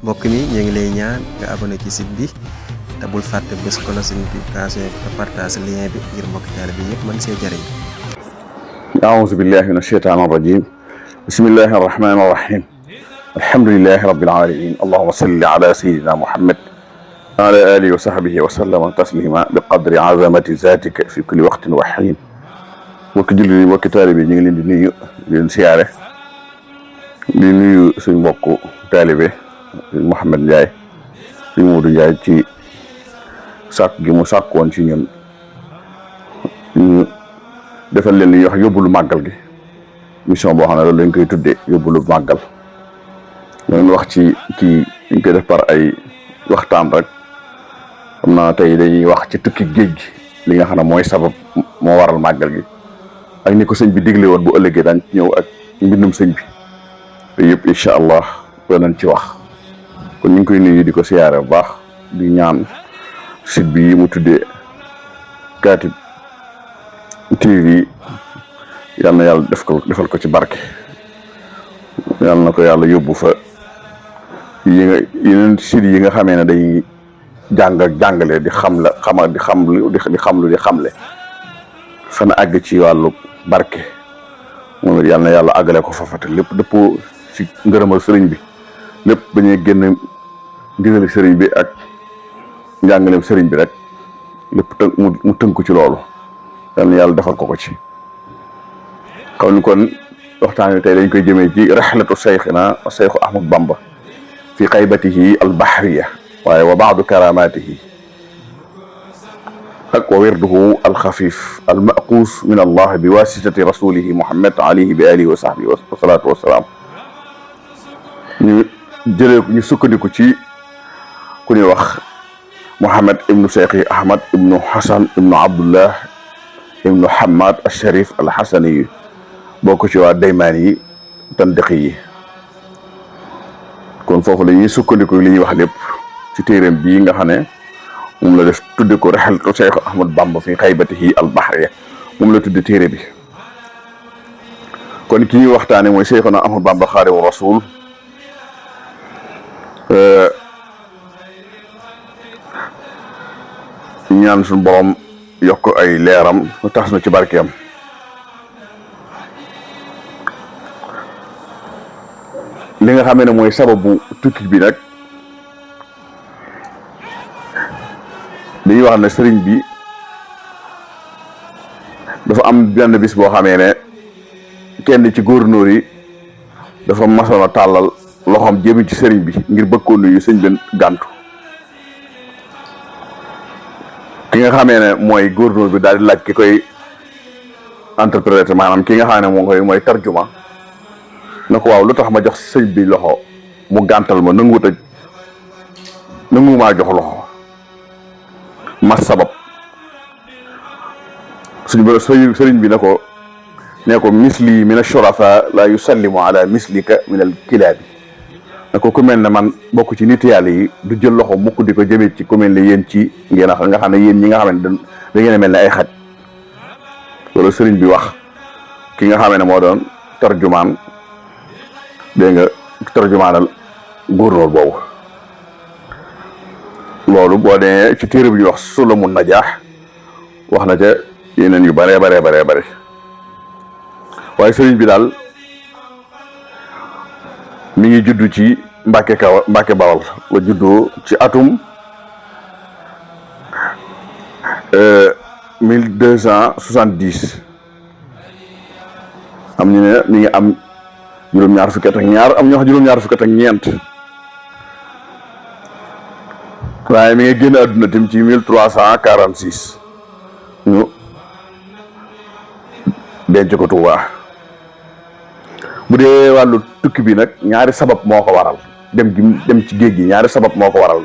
mbokk mi ñu ngi lay ñaan nga abonné ci site bi te bul fàtte bés cloche notification te partage lien bi ngir mbokk taalibe bi yëpp mën see jëriñ. أعوذ بالله من الشيطان الرجيم بسم الله الرحمن الرحيم الحمد لله رب العالمين اللهم صل على سيدنا محمد وعلى آله وصحبه وسلم تسليما بقدر عظمة ذاتك في كل وقت وحين mbokki jullit yi mbokki taalibe ñu ngi leen di nuyu di leen siyaare di nuyu suñ mbokku taalibe Mouhamed Ndiaye suñ Modou Ndiaye ci sàkk gi mu sàkk woon ci ñun ñu defal leen li ñuy wax yóbbulu màggal gi mission boo xam ne loolu lañ koy tuddee yóbbulu màggal loolu wax ci kii ñu koy def par ay waxtaan rek xam naa tey dañuy wax ci tukki géej gi li nga xam ne mooy sabab moo waral màggal gi ak ni ko sëñ bi digle woon bu ëllëgee daañ ci ñëw ak mbindum sëñ bi te yëpp incha allah danañ ci wax kon ñu ngi koy nuyu di ko siyaare bu baax di ñaan site bi mu tuddee Katib TV yal na yàlla defal ko ci barke yal na ko yàlla yóbbu fa yeneen site yi nga xamee ne dañuy jàng ak jàngale di xam la di xamle fana àgg ci wàllu barke moom it yal na yàlla àggale ko fafate lépp dëppoo ci ngërëmal sëriñ bi lépp bañuy génn ndigali sëriñ bi ak njàngaleem sëriñ bi rek lépp mu tënku ci loolu yal na yàlla defal ko ci xaw ni kon waxtaan wi tey dañ koy jëmee ci rihlatu seyxina seyxu Ahmad Bamba fi xaybatihi al bahriya waaye wa baadu karamatihi ak wa wirduhu al xafif al maquus min allah bi wasitati rasulihi Muhammad alayhi bi alihi wa sahbihi wa salaatu wa salaam ñu sukkandiku ci ku ñuy wax Muhammad ibnu Seyxi Ahmad ibnu Hasan ibnu Abdullah ibnu Hamad al Sharif al Hasani yi bokk ci waa Daymaan yi Tandiqi yi kon foofu la ñuy sukkandiku li ñuy wax lépp ci téeréem bii nga xam ne moom la def tudde ko rihlatu Seex Ahmad Bamba fi xaybatihi al bahriya moom la tudde téere bi kon ki ñuy waxtaane mooy Seexuna Ahmad Bamba Xaadimu Rasuul ñaan suñu borom yokk ay leeram tax na ci barkeem li nga xamee ne mooy sababu tukki bi nag dañuy wax ne sëriñ bi dafa am benn bis boo xamee ne kenn ci gouverneur yi dafa masoon a tàllal loxoom jëmi ci sëriñ bi ngir bëgg nuyu sëñ bi gàntu ki nga xamee ne mooy gouverneur bi daal di laaj ki koy interpréter maanaam ki nga xam ne mooy tarjuma na ko waaw lu tax ma jox sëñ bi loxo mu gàntal ma nanguwumaa jox loxo ma sabab sëriñ bi ne ko misli min ashurafa la yusallimu ala mislika min al kilaabi ne ko ku mel ne man bokk ci nit yàlla yi du jël loxo mukk di ko jëmee ci ku mel ne yéen ci ngeen nga xam ne yéen ñi nga xam ne da ngeen a mel ne ay xaj loolu sëriñ bi wax ki nga xam ne moo doon tarjumaan dégg nga tarjumaanal góornóor boobu loolu boo dee ci téere bi ñuy wax Sulamun Najaax wax na ca yeneen yu bare waaye sëriñ bi daal mi ngi juddu ci Mbàkke Bawal la juddoo ci atum 1270 am ñu ne mi ngi am juróom-ñaar fukki at ak ñaar am ñu wax juróom-ñaar fukki at ak ñeent waaye mi ngi génn àdduna tim ci 1346 ñu denc ko Tuubaa bu dee wàllu tukki bi nag ñaari sabab moo ko waral dem ci géej gi ñaari sabab moo ko waral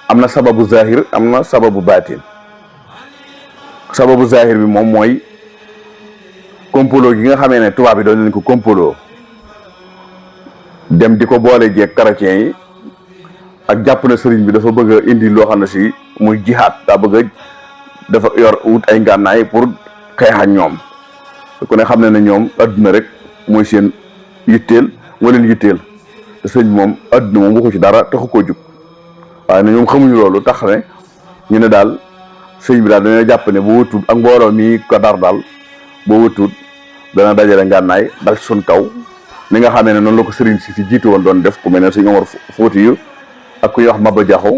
am na sababu zahir am na sababu baatin sababu zahir bi moom mooy complot gi nga xamee ne tubaab bi doon leen ko complot dem di ko boole jeeg chrétiens yi ak jàpp na sëriñ bi dafa bëgg a indi loo xam ne si muy jihaad daa bëgg dafa yor wut ay ngànnaay pour xeex ak ñoom ku ne xam ne ñoom adduna rek mooy seen yitteel moo leen yitteel sëñ moom adduna moom waxu ci dara taxu koo jug waaye na ñoom xamuñu loolu tax ne ñu ne daal sëñ bi daal dañoo jàpp ne bu wëttuut ak mbooloo mi ko dar daal boo wëttuut dana dajale ngànnaay dal ci suñ kaw ni nga xamee ne noonu la ko sëriñ si fi jiitu woon doon def ku mel ne sëñ Omar Fouti yu ak ku ñuy wax Maba Jaxu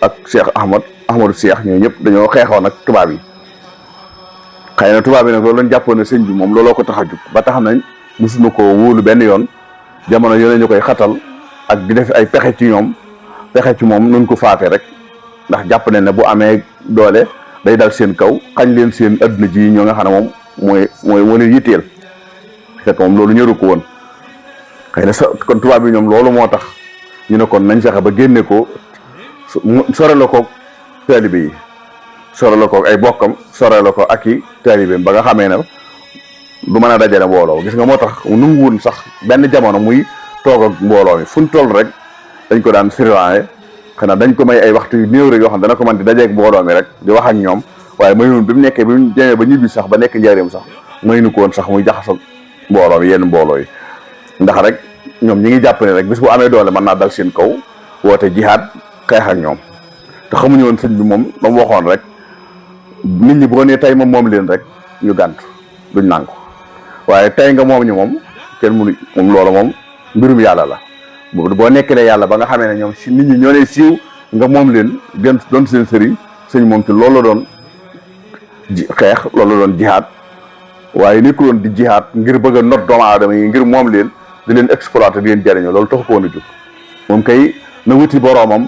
ak Cheikh Ahmadou Cheikh ñooñu ñëpp dañoo xeexoon ak tubaab yi xëy na tubaab yi nag loolu lañ jàppoon ne sëñ bi moom looloo ko tax a jug ba tax nañ mosuñu ko wóolu benn yoon jamono yooyu ñu koy xatal ak di def ay pexe ci ñoom pexe ci moom nuñ ko faate rek ndax jàpp ne bu amee doole day dal seen kaw xañ leen seen adduna ji ñoo nga xam ne moom moo leen yitteel fekk moom loolu ñëru ko woon xëy na kon tubaab yi ñoom loolu moo tax ñu ne kon nañ fexe ba génne ko sore la ko taalibe yi sore la ko ay bokkam sore la ko ak i taalibeem ba nga xamee ne du mën a dajale mbooloo gis nga moo tax nanguwul sax benn jamono muy toog ak mbooloo mi fu ñu toll rek dañ ko daan surveiller xanaa dañ ko may ay waxtu yu néew rek yoo xam dana ko mën di dajeeg mbooloo mi rek di wax ak ñoom waaye mayuwoon bi mu nekkee bi mu demee ba ñibbi sax ba nekk njaareem sax maynu ko woon sax muy jaxasoo mbooloo mi yenn mbooloo yi ndax rek ñoom ñi ngi jàpp ne rek bis bu amee doole mën naa dal seen kaw woote jihaad xeex ak ñoom te xamuñu woon sëñ bi moom ba mu waxoon rek nit ñi boo nee tey moom leen rek ñu gàntu duñ nangu waaye tey nga moom ñu moom kenn mënu moom loolu moom mbirum yàlla la boo nekkalee yàlla ba nga xamee ne ñoom si nit ñi ñoo ne siiw nga moom leen gën doon seen sëriñ sëñ moom ci loolu la doon xeex loolu la doon jihaad waaye nit ku doon di jihaad ngir bëgg a not doomu aadama yi ngir moom leen di leen exploiter di leen jariñoo loolu taxu ko woon a jóg moom kay na wuti boroomam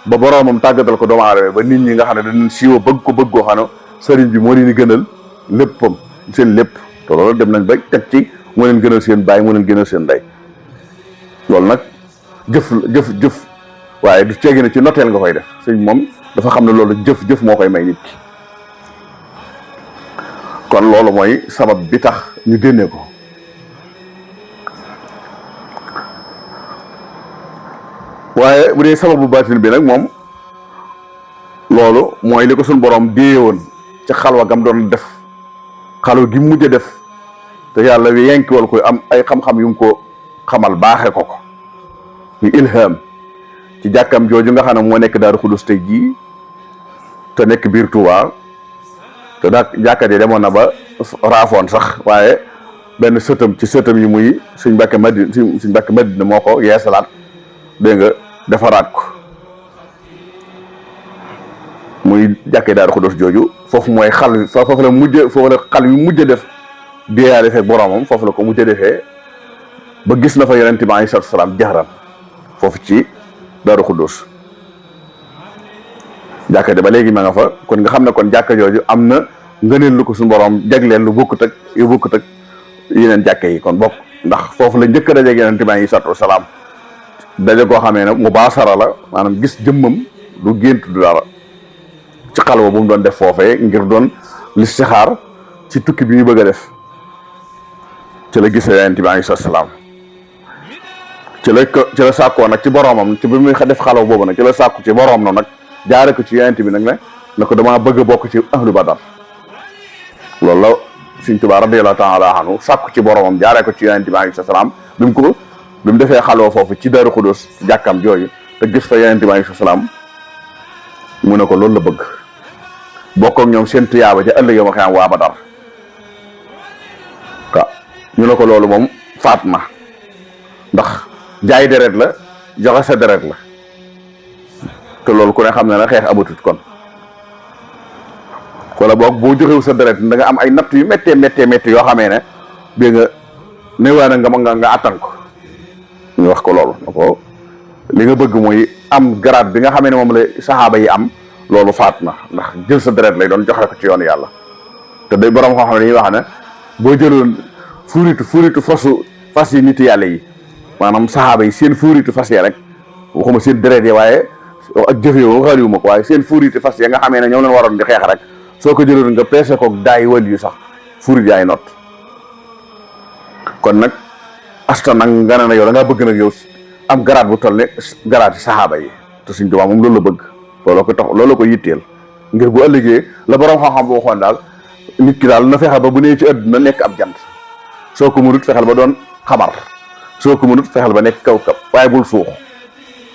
ba boroomam tàggatal ko doomu aadama ba nit ñi nga xam ne dañu siiwa bëgg ko bëgg koo xam ne sëriñ bi moo leen di gënal léppam seen lépp te loolu dem nañ ba teg ci moo leen gënal seen baay moo leen gënal seen ndey loolu nag jëf waaye du ceegi ne ci noteel nga koy def sëñ moom dafa xam ne loolu jëf moo koy may nit ki kon loolu mooy sabab bi tax ñu génne ko waaye bu dee sababu baatin bi nag moom loolu mooy li ko suñ borom déye woon ca xalwa gam doon def xalwa gi mujj a def te yàlla wi yenkiwal ko am ay xam-xam yu mu ko xamal baaxe ko ñu ilham ci jàkkam jooju nga xam ne moo nekk Daaru Xudus tey jii te nekk biir Touba te daa jàkkat yi demoon na ba raafoon sax waaye benn sëtam ci sëtam yi muy suñ Mbàkke Madina moo ko yeesalaat dégg nga defaraat ko muy jàkkee Daaru Xudus jooju foofu mooy foofu la xal yu mujj def déeyaa defee boromam foofu la ko mujj defee ba gis na fa yonent bi alayhi salaatu salaam jaxran foofu ci Daaru Xudus jàkka de ba léegi ma nga fa kon nga xam ne kon jàkka jooju am na ngëneel lu ko suñu borom jagleel lu bokkut ak yeneen jàkke yi kon bokk ndax foofu la njëkk a dajeeg yonent bi alayhi salaatu salaam daje koo xamee ne mu baasara la maanaam gis jëmmam du gént du dara ci xalwa bu mu doon def foofee ngir doon listixaar ci tukki bi ñu bëgg a def ci la gisee yonent bi alayhi salaam ci la sàkkoo nag ci boroomam ci bi muy def xalwa boobu nag ci la sàkku ci boroom na nag jaare ko ci yonent bi nag ne ko damaa bëgg a bokk ci ahlu badar loolu la Sëriñ Tuubaa radiyallaahu taala anhu sàkku ci boroomam jaare ko ci yonent bi alayhi salaam bi mu defee xalwa foofu ci Daaru Xudus jàkkam jooju te gis fa yonent bi alayhi salaam mu ne ko loolu la bëgg bokk ak ñoom seen tuyaaba ca ëllëg yow ma xam waa Badar waaw ñu ne ko loolu moom faat na ndax jaay deret la joxe sa deret la te loolu ku ne xam ne na xeex amatut kon wala boog boo joxewu sa deret da nga am ay natt yu méttee yoo xamee ne dégg nga néewaa na nga attan ko ñu wax ko loolu na ko li nga bëgg mooy am grade bi nga xamee ne moom la saxaaba yi am loolu faat na ndax jël sa deret lay doon joxe ko ci yoonu yàlla te day borom xam-xam ne dañuy wax ne boo jëloon fuuritu fas yi nit yàlla yi maanaam saxaaba yi seen fuuritu fas ya rek waxuma seen deret yi waaye ak jëf yi waxaaliwu ma ko waaye seen fuuritu fas ya nga xamee ne ñoom leen waroon di xeex rek soo ko jëloon nga peese ko daay wal yu sax fuurit yaay not kon nag asta nag nga ne na yow da ngaa bëgg nag yow am garaat bu toll ne garaat yi saxaaba yi te Sëriñ Tuubaa moom loolu la bëgg loolu la ko yitteel ngir bu ëllëgee la borom xam-xam bu waxoon daal nit ki daal na fexe ba bu nee ci àdduna nekk ab jant soo ko mënut fexeel ba doon xamar soo ko mënut fexeel ba nekk kaw kap waaye bul suux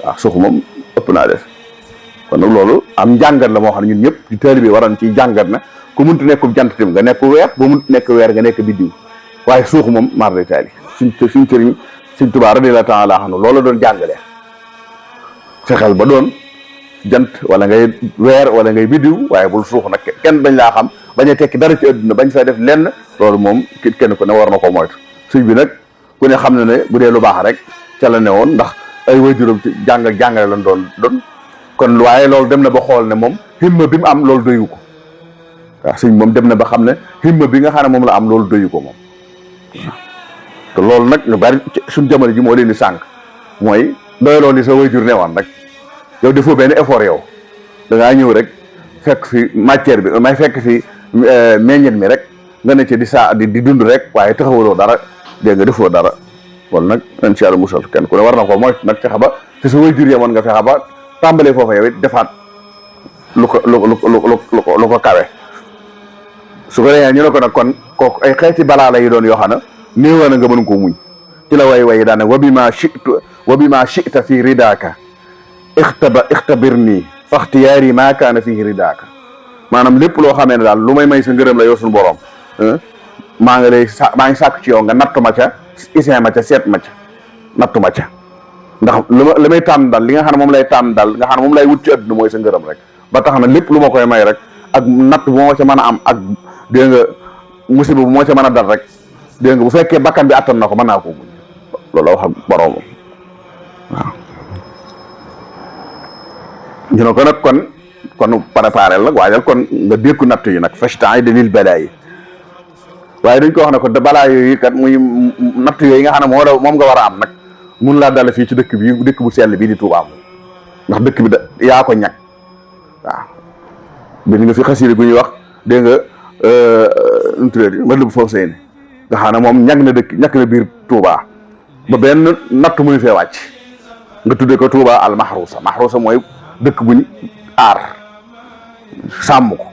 waaw suux moom ëpp naa def kon nag loolu am njàngat la moo xam ne ñun ñëpp di taalibe waran ci jàngat na ku muntu nekkub jant tim nga nekk weer bu muntu nekk weer nga nekk biddiw waaye suux moom mar day taali suñ sëriñ Sëriñ Tuubaa radiyallaahu taala anhu loolu doon jàngale fexeel ba doon jant wala ngay weer wala ngay biddiw waaye bul suux nag kenn bañ laa xam bañ a tekki dara ci adduna bañ fay def lenn loolu moom kenn ku ne war na ko moytu sëñ bi nag ku ne xam na ne bu dee lu baax rek ca la ne woon ndax ay waajuram ci jàngale lañ doon kon waaye loolu dem na ba xool ne moom himma bi mu am loolu doyu ko waaw sëñ moom dem na ba xam ne himma bi nga xam ne moom la am loolu doyu ko moom waaw te loolu nag ñu bari suñ jamono ji moo leen di sànq mooy doy loolu li sa waajur ne woon rek yow defoo benn effort yow da ngaa ñëw rek fekk fi matière bi may fekk fi meññet mi rek nga ne ci di dund rek waaye taxawaloo dara dégg nga defoo dara kon nag incha allah musal kenn ku ne war na ko mooy nag fexe ba te sa waajur yemoon nga fexe ba tàmbalee foofa yow it defaat lu ko kawe su ko defee ñu ne ko nag kon kooku ay xeeti balaa la yi doon yoo xam ne néewoon na nga mën koo muñ ci la way daane wa bi ma chita fi ridaaka ixtabirni faxtiyaari maa kaana fii ridaaka maanaam lépp loo xamee ne daal lu may sa ngërëm la yow suñu borom maa ngi sàkk ci yow nga nattu ma ca isin ma ca seet ma ca nattu ma ca ndax li may tànn daal li nga xam ne moom lay tànn daal nga xam ne moom lay wut ci àdduna mooy sa ngërëm rek ba tax na lépp lu ma koy may rek ak natt bu moo ca mën a am ak dégg nga musiba bu moo ca mën a dal rek dégg nga bu fekkee bakkan bi attan na ko mën naa ko muñ loolu la wax ak boroomam waaw ñu ne ko nag kon préparé la waajal kon nga dékku natt yi nag fashta'i lil balaa yi waaye dañ ko wax ne ko balaa yooyu kat muy natt yooyu nga xam ne moom nga war a am nag mun laa dale fii ci dëkk bu sell bii di Tuubaa ndax dëkk bi yaa ko ñag waaw bi nga fi xasida gu ñuy wax dégg nga nuturéet mën la bu foofu seen nga xam ne moom ñag na biir Tuubaa ba benn natt muy fee wàcc nga tudde ko Tuubaa al mahrusa mooy dëkk buñ aar sàmm ko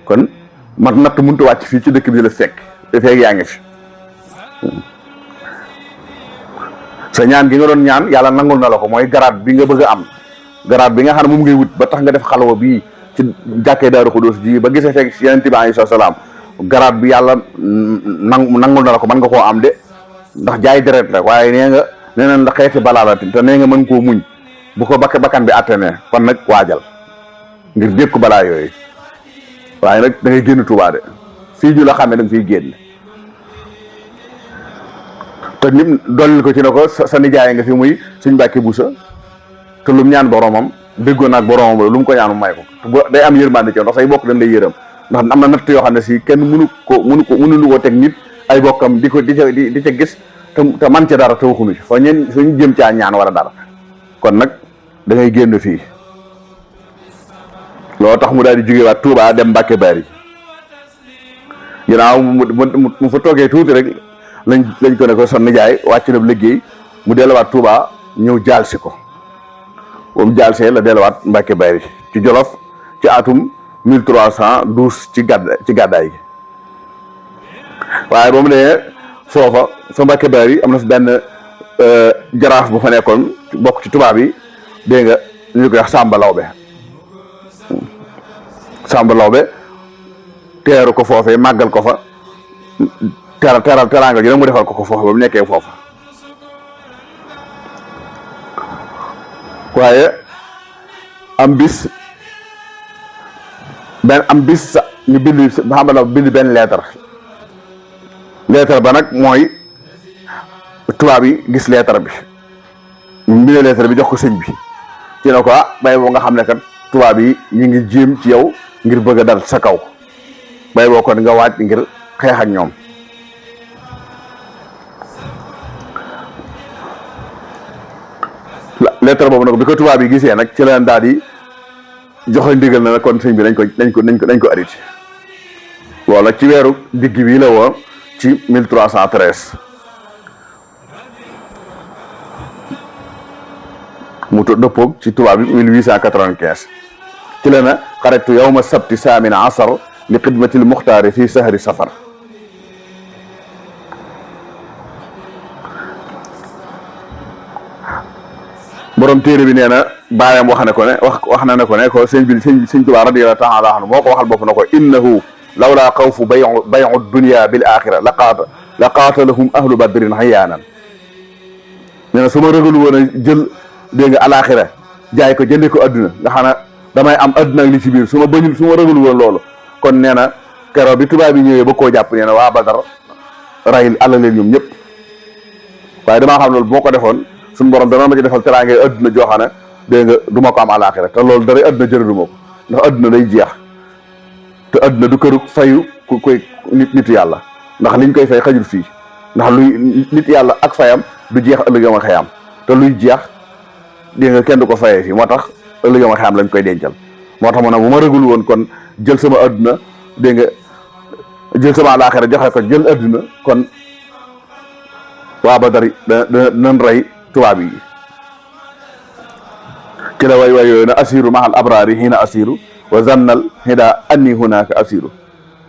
kon man natt mënut a wàcc fii ci dëkk bi la fekk yaa ngi fi sa ñaan gi nga doon ñaan yàlla nangul na la ko mooy garaat bi nga bëgg a am garaat bi nga xam ne moom ngay wut ba tax nga def xalwa bii ci jàkkee Daaru Xudoos ji ba gisee fekk Yonent bi alayhi salaam garaat bi yàlla nangul na la ko mën nga koo am de ndax jaay deret la waaye nee nañ la xeeti balaa la te nee nga mën koo muñ bu ko bakkan bi atténé kon nag waajal ngir dékku balaa yooyu waaye nag da ngay génn Tuubaa de fii ñu la xamee da nga fiy génn te nim dollil ko ci ne ko sa nijaay nga fi muy Sëñ Mbàkke Buso te lu mu ñaan boromam déggoon naag boromam la lu mu ko ñaan mu may ko day am yërmande ci ndax say bokk dañ lay yërëm ndax am na natt yoo xam ne si kenn mënu ko teg nit ay bokkam di ca gis te man ca dara te waxuñu ci fa ñeen suñu jëm caa ñaan wala dara kon nag da ngay génn fii loolu tax mu daal di jógewaat Touba dem Mbàkke Bari ginnaaw mu fa toogee tuuti rek lañ ko ne ko son nijaay wàcc na liggéey mu delluwaat Touba ñëw jaal si ko boobu jaal see la delluwaat Mbàkke Bari ci Jolof ci atum 1312 ci gàddaay gi waaye ba mu ne foofa fa Mbàkke Bari am na fi benn jaraaf bu fa nekkoon bokk ci tubaab yi dégg nga ñu koy wax Sàmba Lawbe teeru ko foofee màggal ko fa teraanga ji nag mu defal ko foofa ba mu nekkee foofa waaye am bis ñu bind Sàmba Lawbe bind benn lettre ba nag mooy tubaab yi gis lettre bi ñu bindee lettre bi jox ko sëñ bi ci ne ko bay boo nga xam ne kat tubaab yi ñu ngi jéem ci yow ngir bëgg a dal sa kaw bay boo kon nga waaj ngir xeex ak ñoom lettre boobu nag bi ko tubaab yi gisee nag ci leen daal di joxe ndigal na kon sëñ bi nañ ko arrêté wala ci weeru digg bi la woon ci 1313 mu dëppoog ci tubaab bi 1895 ci la na xarajtu yawma sabti saamina asar li xidmatil muxtaari fii sahri safar borom téere bi nee na baayam wax na ne ko ne ko sëñ Tuubaa radiyallaahu taala anhu moo ko waxal bopp na ko innahu lawlaa xawfu bayu dunya bil axira la qaatalahum ahlu badrin xayaanan nee na su ma rëgalu woon a jël dégg nga alaxira jaay ko jënde ko adduna nga xam ne damay am adduna ak li ci biir su ma rëgalu woon loolu kon nee na keroog bi tubaab yi ñëwee ba koo jàpp nee na waa Badar ray àlla leen ñoom ñëpp waaye damaa xam loolu bu ma ko defoon suñu borom dana ma ci defal teraangee adduna joo xam ne dégg nga du ma ko am alaxira te loolu dara adduna jërëlu ma ko ndax adduna day jeex te adduna du këru fayu ku koy nit yàlla ndax liñ koy fay xajul fii ndax luy nit yàlla ak fayam du jeex ëllëg ma xëyam te luy jeex dégg nga kenn du ko fayee fii moo tax ëllëg ma xëyam lañ koy dencal moo tax ma ne bu ma rëgul woon kon jël sama adduna dégg nga jël sama alaxira joxe ko jël adduna kon waa Badar danañ rey tubaab yi ci la way yooyu na asiru mahal abraari hiina asiru wa zannal hida anni hunaka asiru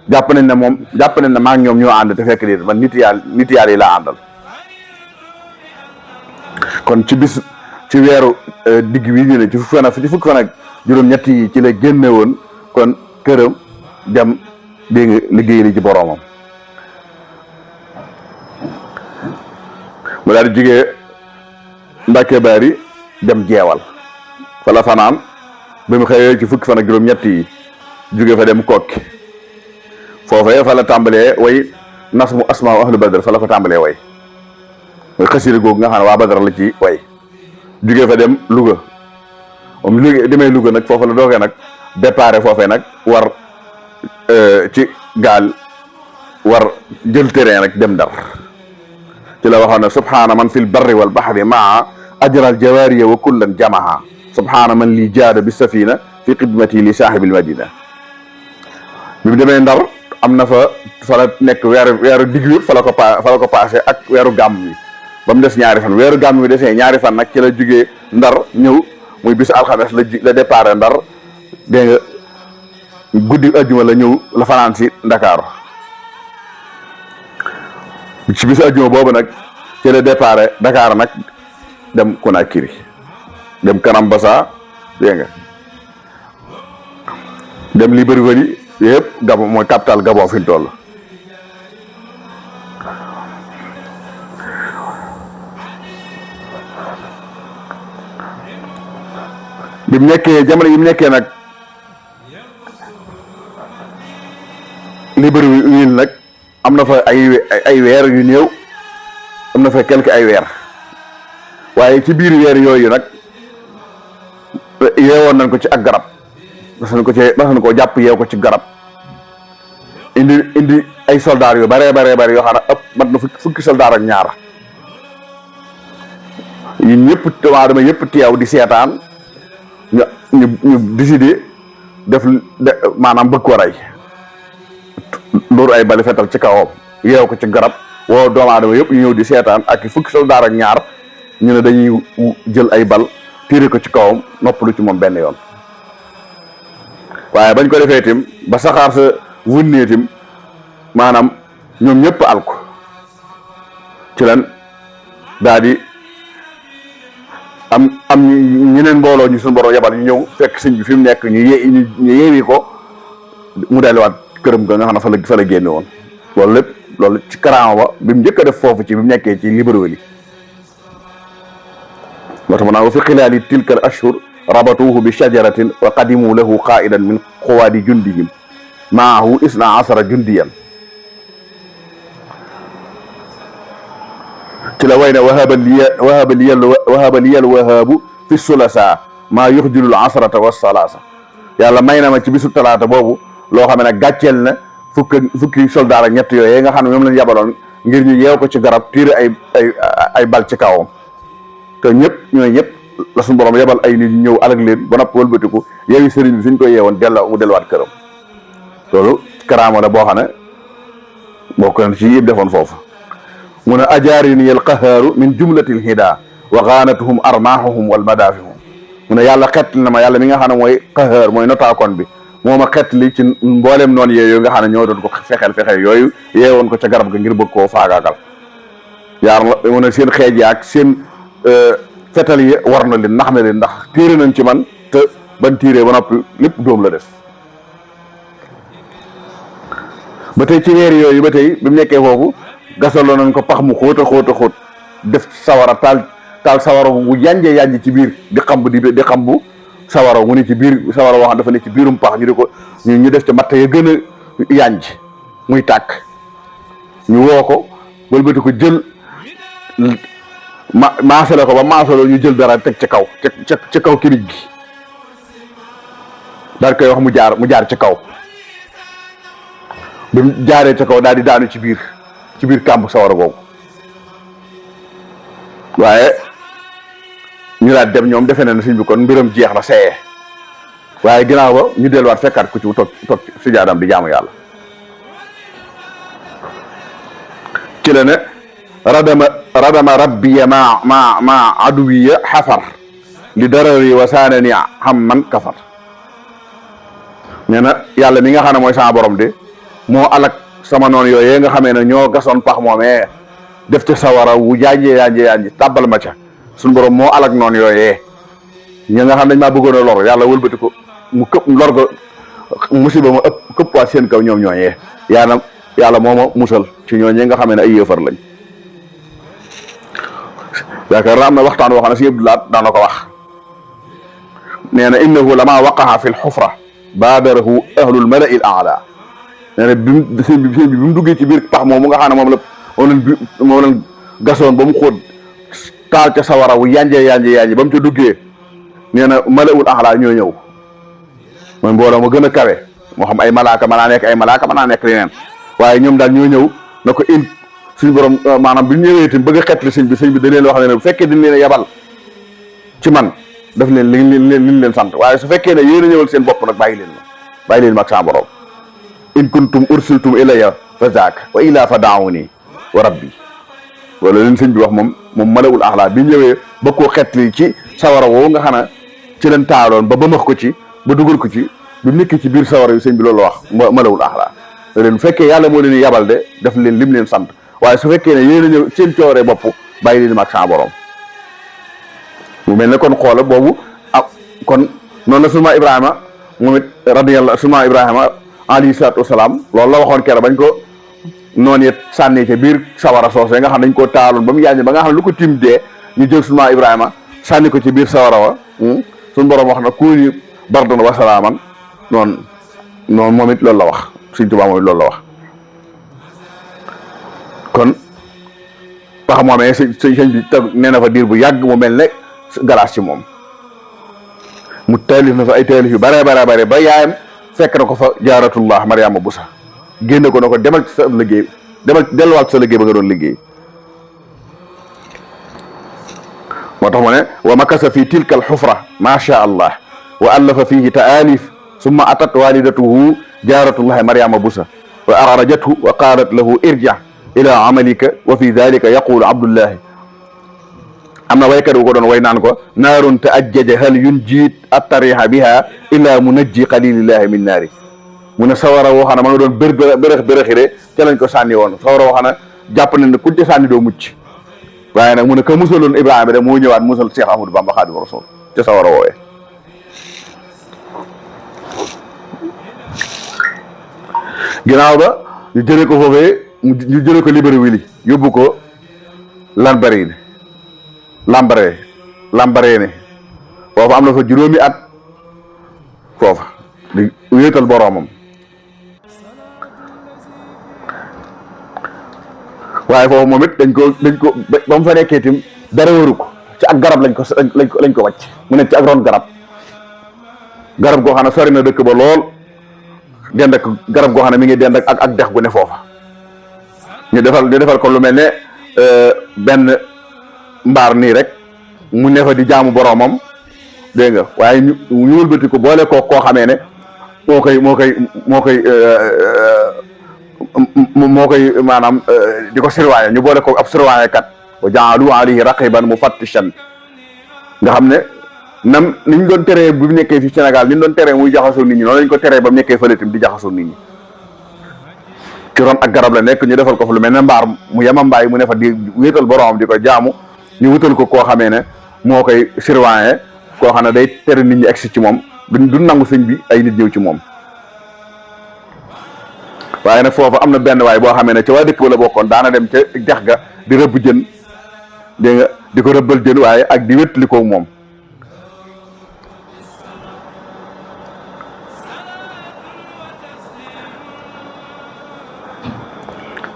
jàpp nañ ne maa ngi ñoom ñoo ànd te fekk déet man nit yàlla yi laa àndal kon ci weeru digg wi ñu ne ci fukki fan ak juróom-ñett yi ci la génne woon kon këram dem dégg nga liggéey li ci boroomam mu daal di jógee Mbàkke Bari dem jeewal fa la fanaan bi mu xëyee ci fukki fan ak juróom-ñett yi jóge fa dem kokki foofee fa la tàmbalee way nasmu asmaa ahlu badr fa la ko tàmbalee way mooy xasida googu nga xam ne waa Badar la ci way jóge fa dem Louga moom demee Louga nag foofu la doogee nag déparé foofee nag war ci gaal war jël terrain rek dem Ndar ci la waxoon ne subhaana man fil barri wal bahri maa ajral jawaariya wa kullan jamaha subhaana man li jaada bi safina fi xidmati li saahibil madina bi mu demee Ndar am na fa la nekk weeru digg fa la ko passé ak weeru gàmm bi ba mu des ñaari fan weeru gàmm bi desee ñaari fan nag ci la jógee Ndar ñëw muy bisu alxames la départ Ndar dégg nga guddi ajjuma la ñëw la fanaan si Ndakaaru ci bisu ajjuma boobu nag ci la départ Dakar nag dem Conakry dem Kanambassa dégg nga dem Libreville yëpp Gabon mooy capital Gabon fi mu toll bi mu nekkee jamono yi mu nekkee nag Libreville nag am na fa ay weer yu néew am na fa quelque ay weer waaye ci biir weer yooyu nag yeewoon nañ ko ci ak garab mas nañ ko jàpp yeew ko ci garab indi ay soldats yu bare yoo xam ne ëpp mat na fukki soldats ak ñaar ñun ñëpp dama yëpp teew di seetaan ñu décider maanaam bëgg ko rey dóor ay bali fetal ci kawam yeew ko ci garab woo doomu aadama yëpp ñu ñëw di seetaan ak fukki soldats ak ñaar ñu ne dañuy jël ay bal tiire ko ci kawam noppalu ci moom benn yoon waaye bañ ko defee tim ba saxaar sa wënnee tim maanaam ñoom ñëpp alko ci lan daa di am ñeneen mbooloo ñu suñu borom yabal ñu ñëw fekk sëñ bi fi mu nekk ñu yeewi ko mu delluwaat këram ga nga xam ne fa la génne woon loolu ci karaama ba bi mu njëkk a def foofu ci bi mu nekkee ci Libreville moo tax ma naa wa fi xilaali tilka al ashhur rabatuhu bi shajaratin wa qadimu lahu qaidan min xuwaadi jundihim maahu isna asara jundiyan ci la way ne wahaba liyal wahabu fi sulasa maa yuxjilul asrata wa salasa yàlla may na ma ci bisu talaata boobu loo xam ne nag gàcceel na fukki soldaar ak ñett yooyu nga xam ne ñoom lañ yabaloon ngir ñu yeew ko ci garab tiire ay bal ci kawam te ñooñu ñëpp la suñu borom yebal ay nit ñëw alag leen ba noppi wëlbatiku yeewi sëriñ bi suñ ko yeewoon mu delluwaat këram loolu karaama la boo xam ne bokk na ci yëpp defoon foofu mu ne ajaarini al qahaaru min jumlatil hida wa gaanatuhum armaahuhum wal madaafihum mu ne yàlla xettali na ma yàlla mi nga xam ne mooy qahaar mooy notaakoon bi moo ma xettali ci mboolem noonu yooyu nga xam ne ñoo doon ko fexeel yooyu yeewoon ko ca garab ga ngir bëgg koo faagaagal yaar la mu ne seen xeej yaak seen fetal yi war na leen nax na leen ndax téere nañ ci man te ban tiiree ba noppi lépp doom la def. ba tey ci weer yooyu ba tey bi mu nekkee foofu gasaloo nañ ko pax mu xóot a xóot def sawara taal sawara bu yànjee yànj ci biir di xam bu sawara mu ne ci biir sawara wax dafa ne ci biirum pax ñu def ci matt ya gën a yànj muy tàkk ñu woo ko wëlbati ko jël maasale ko ba maasaloo ñu jël dara teg ci kaw ci kaw kirij gi daal koy wax mu jaar ci kaw bi mu jaaree ci kaw daal di daanu ci biir kàmb sawara googu waaye ñu daal dem ñoom defe na ne sëñ bi kon mbiram jeex na seeyee waaye ginnaaw ba ñu delluwaat fekkaat ko ci toog si jaadam di jaamu yàlla ci la ne radama rabbiya ma aduwiya xafar li darari wa saanani xam man kafar nee na yàlla mi nga xam ne mooy sama borom de moo alak sama noonu yooyee nga xamee ne ñoo gasoon pax moomee def ca sawara wu yaanji tàbbal ma ca suñu borom moo alak noonu yooyee ñi nga xam dañ maa bëggoon a lor yàlla wëlbati ko mu këpp lor ga musiba ma këpp waat seen kaw ñoom ñooñee yàlla moo ma musal ci ñooñee nga xamee ne ay yëfar lañ. yaakaar naa am na waxtaan woo xam ne si Abdulaat daana ko wax nee na innahu lama waqaha fi lxufra baadarahu ahlul malai l aala nee na bi mu duggee ci biir pax moom mu nga xam ne moom lañ gasoon ba mu xóot taal ca sawara wu yànjee ba mu ca duggee nee na malaul aala ñoo ñëw mooy mbooloo ma gën a kawe moo xam ay malaaka mën naa nekk ay malaaka mën naa nekk leneen waaye ñoom daal ñoo ñëw na ko suñu borom maanaam bi ñu ñëwee itam bëgg a xetli sëñ bi da leen wax ne bu fekkee dañ leen a yabal ci man daf leen liñ leen sant waaye su fekkee ne yéen a ñëwal seen bopp nag bàyyi leen ma ak sa borom in kuntum ursiltum ilayya fa zaak wa illa fa daawuni wa rabbi wala leen sëñ bi wax moom malawul axlaa bi ñëwee ba koo xetli ci sawara woowu nga xam ne ci leen taaloon ba max ko ci ba dugal ko ci bi nekk ci biir sawara yu sëñ bi loolu wax malawul axlaa leen bu fekkee yàlla moo leen yabal de daf leen lim leen sant waaye su fekkee ne yéen a ñëw seen cooree bopp bàyyi leen mag sa borom mu mel ne kon xoola boobu kon noonu la suma Ibrahima moom it radiyallahu suma Ibrahima alayhi salaatu wasalaam loolu la waxoon keroog bañ ko noonu it sànni ca biir sawara soosé nga xam dañ koo taaloon ba mu yàññi ba nga xam ne lu ko tim dee ñu jël suma Ibrahima sànni ko ci biir sawara wa suñu borom wax na kuuni bardan wa salaaman noonu moom it loolu la wax Sëñ Tuubaa moom it loolu la wax kon pax moomee sëñ bi teg nee na fa diir bu yàgg mu mel ne galaas ci moom mu taalif na fa ay taalif yu bare ba yaayam fekk na ko fa jaaratullah Mariama Busa génne ko na ko demal ci sa liggéey delluwaat sa liggéey ba nga doon liggéey moo tax mu ne wa makasa fi tilka alxufra ma sha allah wa allafa fihi taalif summa atat walidatuhu jaaratullahi Mariama Busa wa arrajathu wa qaalat lahu irja ila amalika wa fi dalika yaqulu abdullahi am na waykat wu ko doon way naan ko naarun taajjaja hal yunjiit attariha biha illa munajji qalilillahi min naari mu ne sawara woo xam ne ma nga doon bërëxi de ca lañ ko sànni woon sawara woo xam ne jàpp nañ ne kuñ ca sànni doo mucc waaye nag mu ne ka musaloon Ibrahima de moo ñëwaat musal Cheikh Ahmadou Bamba Xaadimu Rasuul ca sawara woowee ginnaaw ba ñu jëlee ko foofee ñu jëlee ko Libreville yóbbu ko Lambaréné ne foofa am na fa juróomi at foofa di wéetal boroomam waaye foofu moom it dañ ko ba mu fa nekkee tim dara waru ko ci ak garab lañ ko wàcc mu nekk ci ak ron garab goo xam ne sori na dëkk ba lool dend ak garab goo xam ne mi ngi dend ak dex gu ne foofa ñu defal ko lu mel ne benn mbaar nii rek mu ne fa di jaamu boroomam dégg nga waaye ñu wëlbati ko boole koo xamee ne moo koy maanaam di ko surveiller ñu boole ko ab surveiller kat wa jaalu alayhi raqiban mufattishan nga xam ne niñ doon teree bu nekkee fi Sénégal niñ doon teree muy jaxasoo nit ñi noonu lañ ko teree ba mu nekkee fële tam di jaxasoo nit ñi ci ron ak garab la nekk ñu defal ko fa lu mel ne mbaar mu yema mbaay mu ne fa di wéetal boroomam di ko jaamu ñu wutal ko koo xamee ne moo koy surveiller koo xam ne day tere nit ñi egsi ci moom du nangu sëñ bi ay nit ñëw ci moom. waaye nag foofu am na benn waay boo xamee ne ca waa dëkk ba la bokkoon daana dem ca dex ga di rëbb jën dégg nga di ko rëbbal jën waaye ak di wéttali ko moom.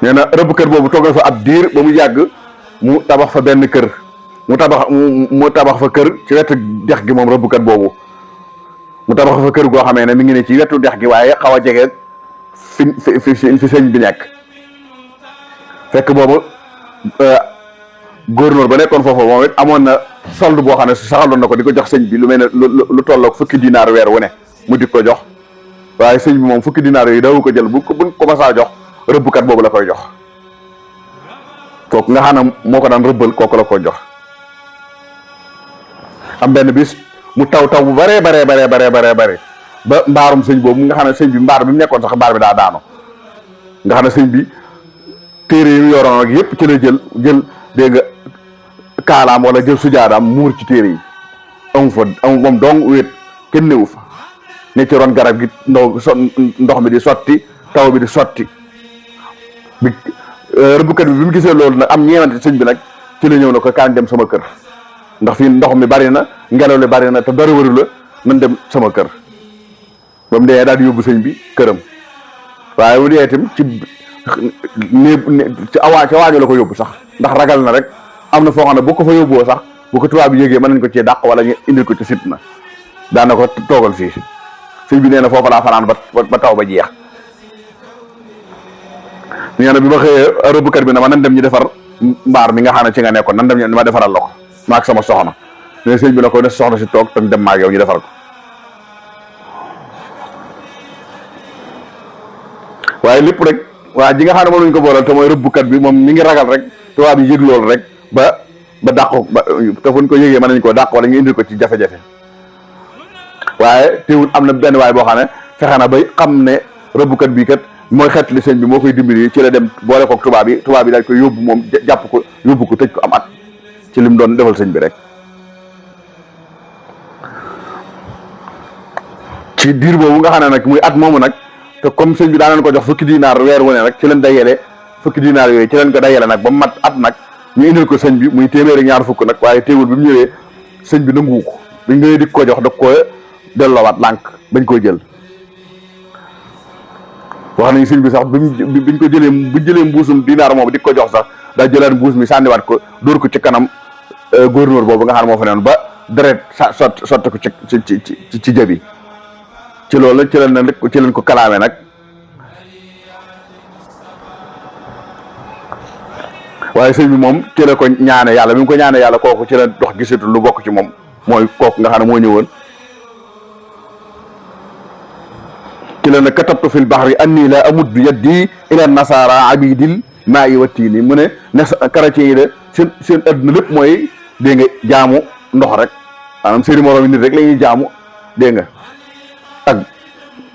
nee na rëbbkat boobu toogal fa ab diir ba mu yàgg mu tabax fa benn kër mu tabax fa kër ci wetu dex gi moom rëbbkat boobu mu tabax fa kër goo xamee ne mi ngi ne ci wetu dex gi waaye xaw a jege fi sëñ bi nekk. fekk boobu gouverneur ba nekkoon foofu moom it amoon na solde boo xam ne saxaloon na ko di ko jox sëñ bi lu mel ne lu tolloog fukki dinaar weer wu ne mu di ko jox waaye sëñ bi moom fukki dinaar yooyu dawu ko jël buñ ko masaa jox rëbbkat boobu la koy jox. kooku nga xam ne moo ko daan rëbbal kooku la koy jox. am benn bis mu taw bu baree ba mbaarum sëñ boobu nga xam ne sëñ bi mbaar bi mu nekkoon sax mbaar bi daa daanu nga xam ne sëñ bi téere yi mu yoroon ak yëpp ci la jël dégg nga kaalaam wala jël sujaadaam muur ci téere yi amu moom dong wéet kenn newu fa ne ci ron garab gi ndox mi di sotti taw bi di sotti bi rëbbkat bi mu gisee loolu nag am ñeewante sëñ bi nag ci la ñëw na ko kaan dem sama kër ndax fii ndox mi bari na ngelaw li bari na te dara waru la nan dem sama kër ba mu dee daal di yóbbu sëñ bi këram waaye bu dee itam ci waañu la ko yóbbu sax ndax ragal na rek am na foo xam ne bu ko fa yóbboo sax bu ko tubaab bi yëgee mën nañ ko ci dàq wala ñu indil ko ci fitna daana ko toogal fii sëñ bi nee na foofu laa fanaan ba taw ba jeex. nee na bi ma xëyee rëbbkat bi na ma nan dem ñu defar mbaar mi nga xam ne ci nga nekkoon nan dem ñu ma defaral la ko maag sama soxna ne sëñ bi na ko ne soxna si toog tam dem maag yow ñu defar ko. waaye lépp rek waa ji nga xam ne moom lañ ko boolal te mooy rëbbkat bi moom mi ngi ragal rek tubaab yi yëg loolu rek ba dàqu ba te fuñ ko yëgee mën nañ koo dàq wala ñu indil ko ci jafe-jafe. waaye teewul am na benn waay boo xam ne fexe na bay xam ne rëbbkat bii kat mooy xeetli sëñ bi moo koy dimbali ci la dem boole koog tubaab yi daal koy yóbbu moom jàpp ko yóbbu ko tëj ko am at ci lim doon defal sëñ bi rek. ci diir boobu nga xam ne nag muy at moomu nag te comme sëñ bi daa leen ko jox fukki dinaar weer wu ne rek ci leen dajale fukki dinaar yooyu ci leen ko dajale nag ba mu mat at nag ñu indil ko sëñ bi muy téeméeri ñaar fukk nag waaye teewul bi mu ñëwee sëñ bi nanguwu ko biñ ñëwee di ko jox da ko delloowaat lànk bañ koo jël. wax nañu sëñ bi sax biñ ko jëlee mbuusum dinaar moom di ko jox sax daa jëlaat mbuus mi sànniwaat ko dóor ko ci kanam gouverneur boobu nga xam ne moo fa newoon ba deret sotti ko ci jëbi ci loolu ci leen ko kalaame nag waaye sëñ bi moom ci la ko ñaane yàlla mi ngi ko ñaane yàlla kooku ci la dox gisatul lu bokk ci moom mooy kooku nga xam ne moo ñëwoon ci la ne katabtu fil bahri anni la amuddu yaddi ila nasara abidil maa i wattiini mu ne chrétiens yi de seen adduna lépp mooy dégg nga jaamu ndox rek maanaam seeni moroom yi nit rek la ñuy jaamu dégg nga ak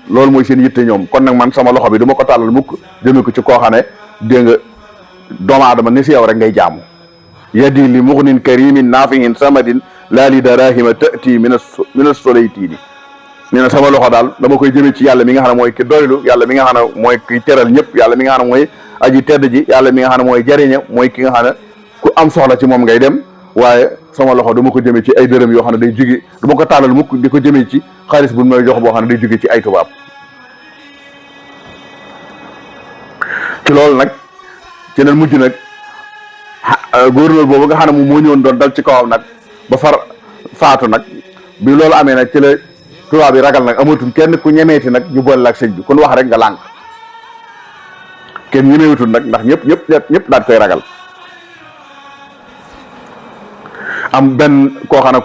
loolu mooy seen yitte ñoom kon nag man sama loxo bi du ma ko tàllal mukk jëme ko ci koo xam ne dégg nga doomu aadama ni si yow rek ngay jaamu yaddi li mughnin karimin nafihin samadin laa li darahima tati min as-solaytini nee na sama loxo daal dama koy jëmee ci yàlla mi nga xam ne mooy ki doylu yàlla mi nga xam ne mooy ki teral ñëpp yàlla mi nga xam ne mooy aji tedd ji yàlla mi nga xam ne mooy jariña mooy ki nga xam ne ku am soxla ci moom ngay dem waaye sama loxo dama ko jëmee ci ay dërëm yoo xam ne day jóge du ma ko tàllal mukk di ko jëmee ci xaalis bu may jox boo xam ne day jóge ci ay tubaab ci loolu nag ci leen mujj nag gouverneur boobu nga xam ne moom moo ñëwoon doon dal ci kawam nag ba far faatu nag bi loolu amee nag ci la tubaab bi ragal nag amatul kenn ku ñemeeti nag ñu boole la ak sëñ bi kun wax rek nga lànk kenn ñemeewatul nag ndax ñëpp daal koy ragal am benn koo xam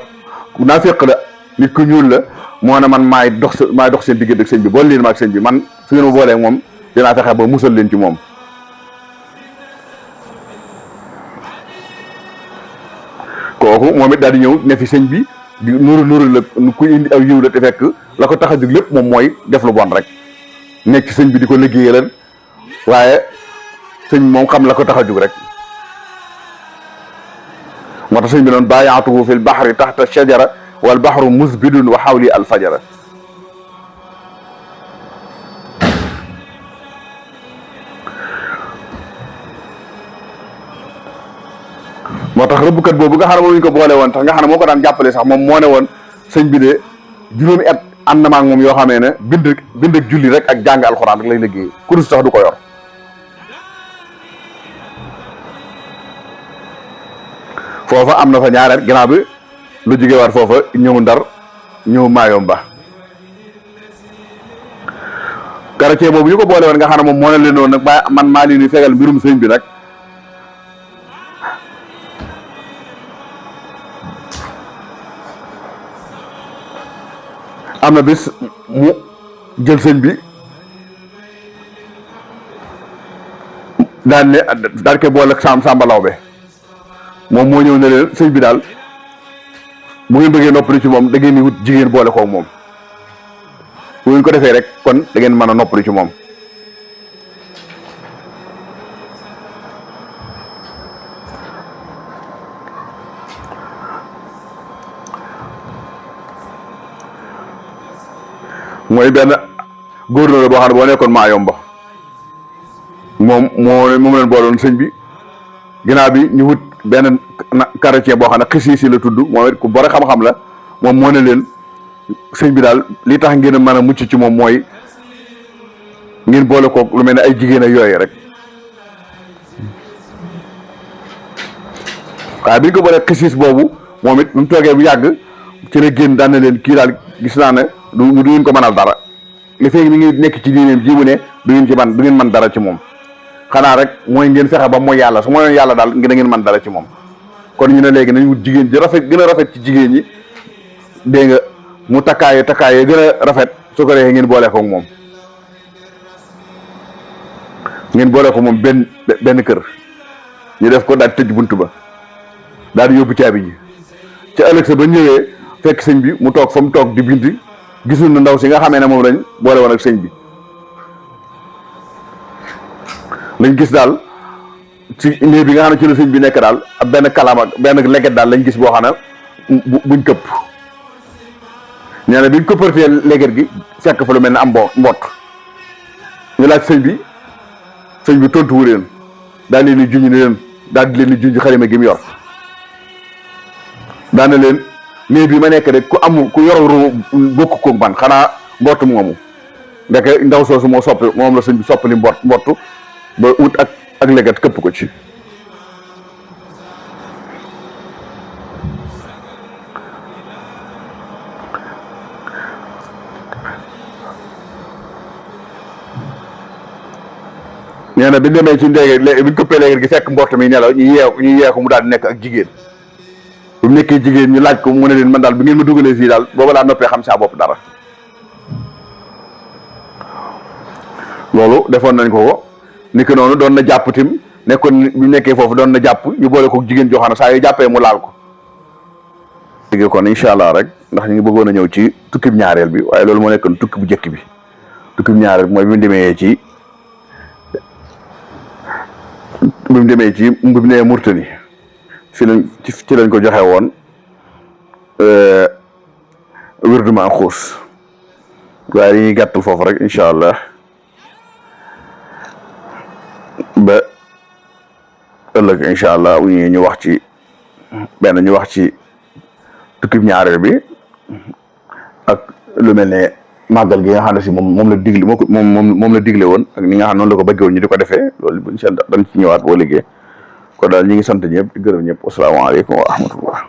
ne naa féq la nit ku ñuul la moo ne man maay dox seen diggante ak sëñ bi boole leen ma ak sëñ bi man su ngeen ma boolee moom dinaa fexe ba musal leen ci moom kooku moom it daal di ñëw ne fi sëñ bi di nuru la ku indi aw yiw la te fekk la ko tax a jóg lépp moom mooy def lu bon rek nekk ci sëñ bi di ko liggéeyal waaye sëñ moom xam la ko tax a jóg rek moo tax sëñ bi noonu baayaatuhu fil baxri taxta shajara wal baxru musbidun wa xawli alfajara. moo tax rëbbkat boobu nga xam ne moom ñu ko boole woon tax nga xam ne moo ko daan jàppale sax moom moo ne woon sëñ bi de juróomi at ànd na ma ak moom yoo xamee ne bind ak julli rek ak jàng alxuraan rek lay liggéey kurus sax du ko yor. foofa am na fa ñaareel ginnaaw bi lu jóge waat foofa ñëw Ndar ñëw Mayomba. quartier boobu ñu ko boole woon nga xam ne moom moo ne leen woon nag man maa leen di fegal mbirum sëñ bi nag. am na bis mu jël sëñ bi daan ne daal koy boole ak Samba Lawbe moom moo ñëw ne leen sëñ bi daal bu ngeen bëggee noppalu ci moom da ngeen di wut jigéen boole koog moom bu ngeen ko defee rek kon da ngeen mën a noppalu ci moom. mooy benn gouverneur boo xam ne boo nekkoon Mayomba moom leen booloon sëñ bi ginnaaw bi ñu wut benn chrétien boo xam ne Xisiisi la tudd moom it ku bari xam-xam la moom moo ne leen sëñ bi daal li tax ngeen a mën a mucc ci moom mooy ngeen boole ko lu mel ne ay jigéen ak yooyu rek waaye bi ñu ko boolee Xisiis boobu moom it mu toogee bu yàgg ci la génn daan na leen kii daal gis naa ne du ngeen ko mënal dara li fekk mi ngi nekk ci diineem ji mu ne du ngeen mën dara ci moom xanaa rek mooy ngeen fexe ba mooy yàlla su mooy yàlla daal da ngeen mën dara ci moom. kon ñu ne léegi nañ wut jigéen ji rafet gën a rafet ci jigéen ñi dégg nga mu takkaaye gën a rafet su ko defee ngeen boole ko moom benn kër ñu def ko daal di tëj bunt ba daal di yóbbu caabi ji ca ëllëg sa ba ñëwee fekk sëñ bi mu toog fa mu toog di bind gisul na ndaw si nga xamee ne moom lañ boole woon ak sëñ bi lañ gis daal ci néeg bi nga xam ne ci la sëñ bi nekk daal ab benn kalama benn leget daal lañ gis boo xam ne buñ këpp nee na biñ këppartee leget gi fekk fa lu mel ne am mbott ñu laaj sëñ bi tontu wu leen daal leen di junj ne leen daal di leen di junj xarima gi mu yor daan na leen néeg bi ma nekk rek ku yoroo bokk ko man xanaa mbott moomu ndeke ndaw soosu moom la sëñ bi soppali mbott ba ut ak leget këpp ko ci nee na bi demee ci ndéege bi ñu këppee leget gi fekk mbott mi nelaw ñu yeew ko mu daal di nekk ak jigéen bu mu nekkee jigéen ñu laaj ko mu ne leen man daal bi ngeen ma dugalee fii daal booba laa noppee xam saa bopp dara loolu defoon nañ ko ni que noonu doon na jàpp tim nekkoon bi mu nekkee foofu doon na jàpp ñu boole ko jigéen joo xam ne saa yu jàppee mu laal ko. léegi kon incha allah rek ndax ñu ngi bëggoon a ñëw ci tukkib ñaareel bi waaye loolu moo nekkoon tukki bu njëkk bi tukkib ñaareel bi mooy bi mu demee ci bi mu nee Murtani ci lañ ko joxe woon wirdu Maxuus waaye dañuy gàttal foofu rek incha allah ba ëllëg incha allah ñu wax ci tukkib ñaareel bi ak lu mel ne màggal gi nga xam ne si moom la digle moom la digle woon ak ni nga xam noonu la ko bëggee woon ñu di ko defee loolu buñ dañ ci ñëwaat boo liggéey kon daal ñi ngi sant ñëpp di gërëm ñëpp asalaamaaleykum wa rahmatullah